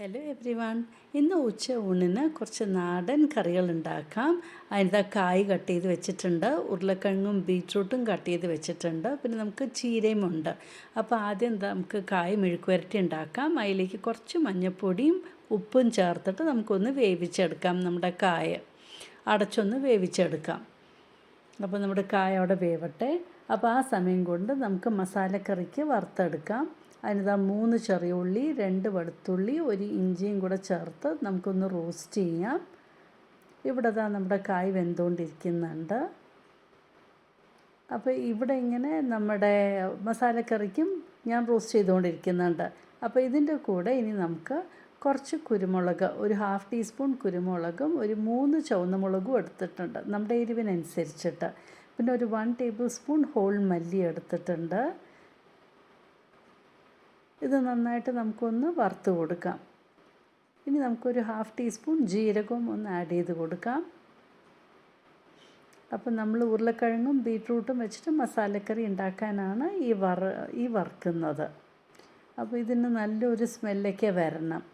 Hello every one. ഇന്ന് ഉച്ച ഊണിന് കുറച്ച് നാടൻ കറികൾ ഉണ്ടാക്കാം. അതിൻ്റെ കായ് കട്ട് ചെയ്ത് വെച്ചിട്ടുണ്ട്, ഉരുളക്കിഴങ്ങും ബീറ്റ്റൂട്ടും കട്ട് ചെയ്ത് വെച്ചിട്ടുണ്ട്, പിന്നെ നമുക്ക് ചീരയും ഉണ്ട്. അപ്പോൾ ആദ്യം നമുക്ക് കായ് മെഴുക്ക് പുരട്ടി ഉണ്ടാക്കാം. അതിലേക്ക് കുറച്ച് മഞ്ഞൾപ്പൊടിയും ഉപ്പും ചേർത്തിട്ട് നമുക്കൊന്ന് വേവിച്ചെടുക്കാം. നമ്മുടെ കായ അടച്ചൊന്ന് വേവിച്ചെടുക്കാം. അപ്പോൾ നമ്മുടെ കായ അവിടെ വേവട്ടെ. അപ്പോൾ ആ സമയം കൊണ്ട് നമുക്ക് മസാലക്കറിക്ക് വറുത്തെടുക്കാം. അതിനിതാ 3 ചെറിയ ഉള്ളി, 2 വെളുത്തുള്ളി, 1 ഇഞ്ചിയും കൂടെ ചേർത്ത് നമുക്കൊന്ന് റോസ്റ്റ് ചെയ്യാം. ഇവിടെ നമ്മുടെ കായ് വെന്തുകൊണ്ടിരിക്കുന്നുണ്ട്. അപ്പോൾ ഇവിടെ ഇങ്ങനെ നമ്മുടെ മസാലക്കറിക്കും ഞാൻ റോസ്റ്റ് ചെയ്തുകൊണ്ടിരിക്കുന്നുണ്ട്. അപ്പോൾ ഇതിൻ്റെ കൂടെ ഇനി നമുക്ക് കുറച്ച് കുരുമുളക്, ഒരു 1/2 ടീസ്പൂൺ കുരുമുളകും ഒരു 3 ചുവന്ന മുളകും എടുത്തിട്ടുണ്ട്, നമ്മുടെ എരിവിനനുസരിച്ചിട്ട്. പിന്നെ ഒരു 1 ടേബിൾ സ്പൂൺ ഹോൾ മല്ലി എടുത്തിട്ടുണ്ട്. ഇത് നന്നായിട്ട് നമുക്കൊന്ന് വറുത്ത് കൊടുക്കാം. ഇനി നമുക്കൊരു 1/2 ടീസ്പൂൺ ജീരകവും ഒന്ന് ആഡ് ചെയ്ത് കൊടുക്കാം. അപ്പം നമ്മൾ ഉരുളക്കിഴങ്ങും ബീറ്റ്റൂട്ടും വെച്ചിട്ട് മസാലക്കറി ഉണ്ടാക്കാനാണ് ഈ വറുക്കുന്നത്. അപ്പോൾ ഇതിന് നല്ലൊരു സ്മെല്ലൊക്കെ വരണം.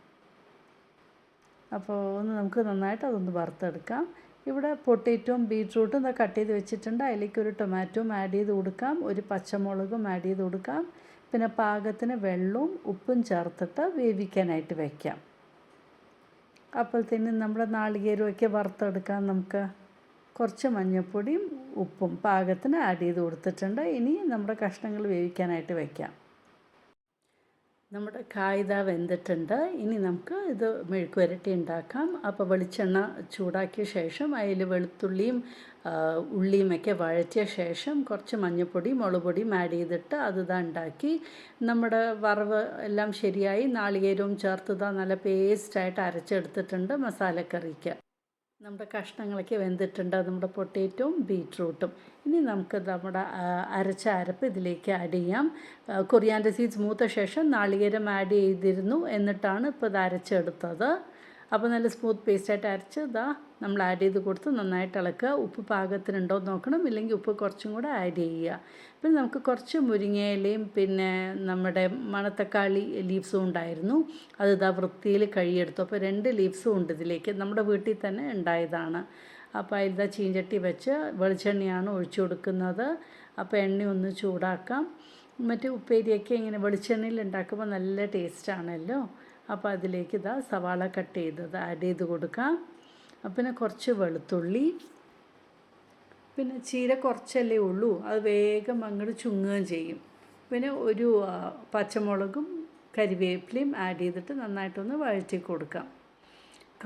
അപ്പോൾ നമുക്ക് നന്നായിട്ട് അതൊന്ന് വറുത്തെടുക്കാം. ഇവിടെ പൊട്ടറ്റോയും ബീറ്റ്റൂട്ടും കട്ട് ചെയ്ത് വെച്ചിട്ടുണ്ട്. അതിലേക്ക് ഒരു ടൊമാറ്റോയും ആഡ് ചെയ്ത് കൊടുക്കാം, ഒരു പച്ചമുളകും ആഡ് ചെയ്ത് കൊടുക്കാം. പിന്നെ പാകത്തിന് വെള്ളവും ഉപ്പും ചേർത്തിട്ട് വേവിക്കാനായിട്ട് വയ്ക്കാം. അപ്പോഴത്തേനും നമ്മുടെ നാളികേരമൊക്കെ വറുത്തെടുക്കാം. നമുക്ക് കുറച്ച് മഞ്ഞൾപ്പൊടിയും ഉപ്പും പാകത്തിന് ആഡ് ചെയ്ത് കൊടുത്തിട്ടുണ്ട്. ഇനി നമ്മുടെ കഷ്ണങ്ങൾ വേവിക്കാനായിട്ട് വയ്ക്കാം. നമ്മുടെ കായ്ത വെന്തിട്ടുണ്ട്. ഇനി നമുക്ക് ഇത് മെഴുക്ക് പുരട്ടി ഉണ്ടാക്കാം. അപ്പോൾ വെളിച്ചെണ്ണ ചൂടാക്കിയ ശേഷം അതിൽ വെളുത്തുള്ളിയും ഉള്ളിയുമൊക്കെ വഴറ്റിയ ശേഷം കുറച്ച് മഞ്ഞൾപ്പൊടിയും മുളക് പൊടിയും ആഡ് ചെയ്തിട്ട് അത് ഉണ്ടാക്കി. നമ്മുടെ വറവ് എല്ലാം ശരിയായി നാളികേരവും ചേർത്ത് നല്ല പേസ്റ്റായിട്ട് അരച്ചെടുത്തിട്ടുണ്ട് മസാലക്കറിക്ക്. നമ്മുടെ കഷ്ണങ്ങളൊക്കെ വെന്തിട്ടുണ്ട്, നമ്മുടെ പൊട്ടറ്റോയും ബീറ്റ്റൂട്ടും. ഇനി നമുക്ക് നമ്മുടെ അരച്ച അരപ്പ് ഇതിലേക്ക് ആഡ് ചെയ്യാം. കൊറിയാൻഡർ സീഡ്സ് മൂത്ത ശേഷം നാളികേരം ആഡ് ചെയ്തിരുന്നു, എന്നിട്ടാണ് ഇപ്പോൾ ഇത് അരച്ചെടുത്തത്. അപ്പോൾ നല്ല സ്മൂത്ത് പേസ്റ്റായിട്ട് അരച്ച് നമ്മൾ ആഡ് ചെയ്ത് കൊടുത്ത് നന്നായിട്ട് ഇളക്കുക. ഉപ്പ് പാകത്തിനുണ്ടോ എന്ന് നോക്കണം, ഇല്ലെങ്കിൽ ഉപ്പ് കുറച്ചും കൂടെ ആഡ് ചെയ്യുക. പിന്നെ നമുക്ക് കുറച്ച് മുരിങ്ങയിലയും പിന്നെ നമ്മുടെ മണത്തക്കാളി ലീവ്സും ഉണ്ടായിരുന്നു, അത് വൃത്തിയിൽ കഴുകിയെടുത്തു. അപ്പോൾ 2 ലീവ്സും ഉണ്ട് ഇതിലേക്ക്, നമ്മുടെ വീട്ടിൽ തന്നെ ഉണ്ടായതാണ്. അപ്പോൾ അതിൽ ചീഞ്ചട്ടി വെച്ച് വെളിച്ചെണ്ണയാണ് ഒഴിച്ചു കൊടുക്കുന്നത്. അപ്പോൾ എണ്ണ ഒന്ന് ചൂടാക്കാം. മറ്റേ ഉപ്പേരിയൊക്കെ ഇങ്ങനെ വെളിച്ചെണ്ണയിൽ ഉണ്ടാക്കുമ്പോൾ നല്ല ടേസ്റ്റാണല്ലോ. അപ്പോൾ അതിലേക്ക് സവാള കട്ട് ചെയ്തത് ആഡ് ചെയ്ത് കൊടുക്കാം. പിന്നെ കുറച്ച് വെളുത്തുള്ളി, പിന്നെ ചീര കുറച്ചല്ലേ ഉള്ളൂ, അത് വേഗം അങ്ങോട്ട് ചുങ്ങുകയും ചെയ്യും. പിന്നെ ഒരു പച്ചമുളകും കരിവേപ്പിലയും ആഡ് ചെയ്തിട്ട് നന്നായിട്ടൊന്ന് വഴറ്റി കൊടുക്കാം.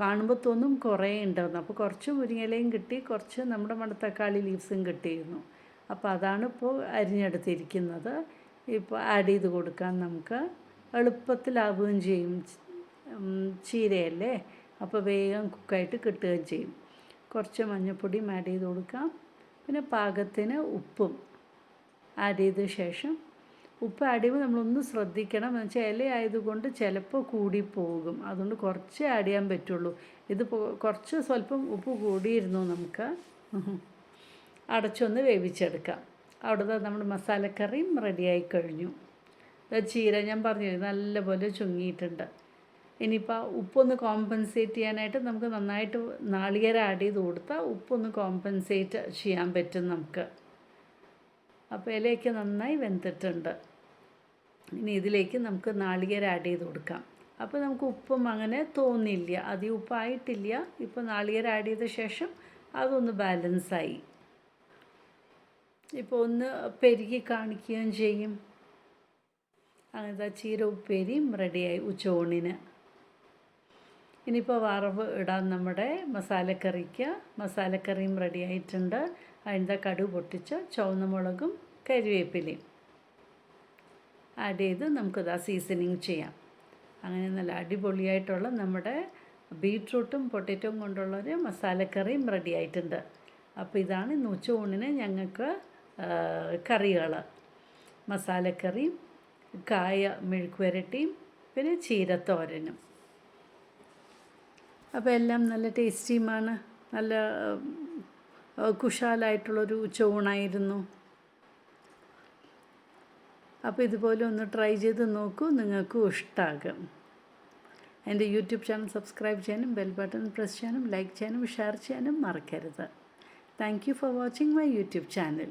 കാണുമ്പോൾ തോന്നും കുറേ ഉണ്ടായിരുന്നു. അപ്പോൾ കുറച്ച് മുരിങ്ങയിലയും കിട്ടി, കുറച്ച് നമ്മുടെ മണത്തക്കാളി ലീവ്സും കിട്ടിയിരുന്നു. അപ്പോൾ അതാണ് ഇപ്പോൾ അരിഞ്ഞെടുത്തിരിക്കുന്നത്. ഇപ്പോൾ ആഡ് ചെയ്ത് കൊടുക്കാം. നമുക്ക് എളുപ്പത്തിലാവുകയും ചെയ്യും, ചീരയല്ലേ, അപ്പോൾ വേഗം കുക്കായിട്ട് കിട്ടുകയും ചെയ്യും. കുറച്ച് മഞ്ഞൾപ്പൊടിയും ആഡ് ചെയ്ത് കൊടുക്കാം. പിന്നെ പാകത്തിന് ഉപ്പും ആഡ് ചെയ്ത ശേഷം, ഉപ്പ് ആഡ് ചെയ്യുമ്പോൾ നമ്മളൊന്ന് ശ്രദ്ധിക്കണം, എന്ന് വെച്ചാൽ ഇല ആയതുകൊണ്ട് ചിലപ്പോൾ കൂടിപ്പോകും, അതുകൊണ്ട് കുറച്ച് ആഡ് ചെയ്യാൻ പറ്റുള്ളൂ. ഇത് കുറച്ച് സ്വല്പം ഉപ്പ് കൂടിയിരുന്നു. നമുക്ക് അടച്ചൊന്ന് വേവിച്ചെടുക്കാം. അവിടെ നമ്മുടെ മസാലക്കറിയും റെഡിയായി കഴിഞ്ഞു. ചീര ഞാൻ പറഞ്ഞിരുന്നു നല്ലപോലെ ചുങ്ങിയിട്ടുണ്ട്. ഇനിയിപ്പോൾ ഉപ്പൊന്ന് കോമ്പൻസേറ്റ് ചെയ്യാനായിട്ട് നമുക്ക് നന്നായിട്ട് നാളികേരം ആഡ് ചെയ്ത് കൊടുത്താൽ ഉപ്പൊന്ന് കോമ്പൻസേറ്റ് ചെയ്യാൻ പറ്റും നമുക്ക്. അപ്പോൾ ഇലയൊക്കെ നന്നായി വെന്തിട്ടുണ്ട്. ഇനി ഇതിലേക്ക് നമുക്ക് നാളികേരം ആഡ് ചെയ്ത് കൊടുക്കാം. അപ്പോൾ നമുക്ക് ഉപ്പും അങ്ങനെ തോന്നില്ല, അധികം ഉപ്പായിട്ടില്ല. ഇപ്പോൾ നാളികേരം ആഡ് ചെയ്ത ശേഷം അതൊന്ന് ബാലൻസായി. ഇപ്പോൾ ഒന്ന് പെരുകി കാണിക്കുകയും ചെയ്യും. അങ്ങനെ ചീര ഉപ്പേരിയും റെഡിയായി ഉച്ചയൂണിന്. ഇനിയിപ്പോൾ വറവ് ഇടാൻ നമ്മുടെ മസാലക്കറിയും റെഡി ആയിട്ടുണ്ട്. അതിൻ്റെ കടുക് പൊട്ടിച്ച് ചുവന്ന മുളകും കരിവേപ്പിലയും ആഡ് ചെയ്ത് നമുക്കത് സീസണിങ് ചെയ്യാം. അങ്ങനെ നല്ല അടിപൊളിയായിട്ടുള്ള നമ്മുടെ ബീറ്റ്റൂട്ടും പൊട്ടറ്റോയും കൊണ്ടുള്ളൊരു മസാലക്കറിയും റെഡി ആയിട്ടുണ്ട്. അപ്പോൾ ഇതാണ് ഇന്ന് ഉച്ചയൂണിന് ഞങ്ങൾക്ക് കറികൾ: മസാലക്കറിയും കായ മെഴുക്ക് പുരട്ടിയും പിന്നെ ചീരത്തോരനും. അപ്പോൾ എല്ലാം നല്ല ടേസ്റ്റിയുമാണ്, നല്ല കുശാലായിട്ടുള്ളൊരു ഉച്ചയൂണായിരുന്നു. അപ്പോൾ ഇതുപോലെ ഒന്ന് ട്രൈ ചെയ്ത് നോക്കൂ, നിങ്ങൾക്കും ഇഷ്ടമാകും. എൻ്റെ യൂട്യൂബ് ചാനൽ സബ്സ്ക്രൈബ് ചെയ്യാനും ബെൽ ബട്ടൺ പ്രസ് ചെയ്യാനും ലൈക്ക് ചെയ്യാനും ഷെയർ ചെയ്യാനും മറക്കരുത്. Thank you for watching my YouTube channel.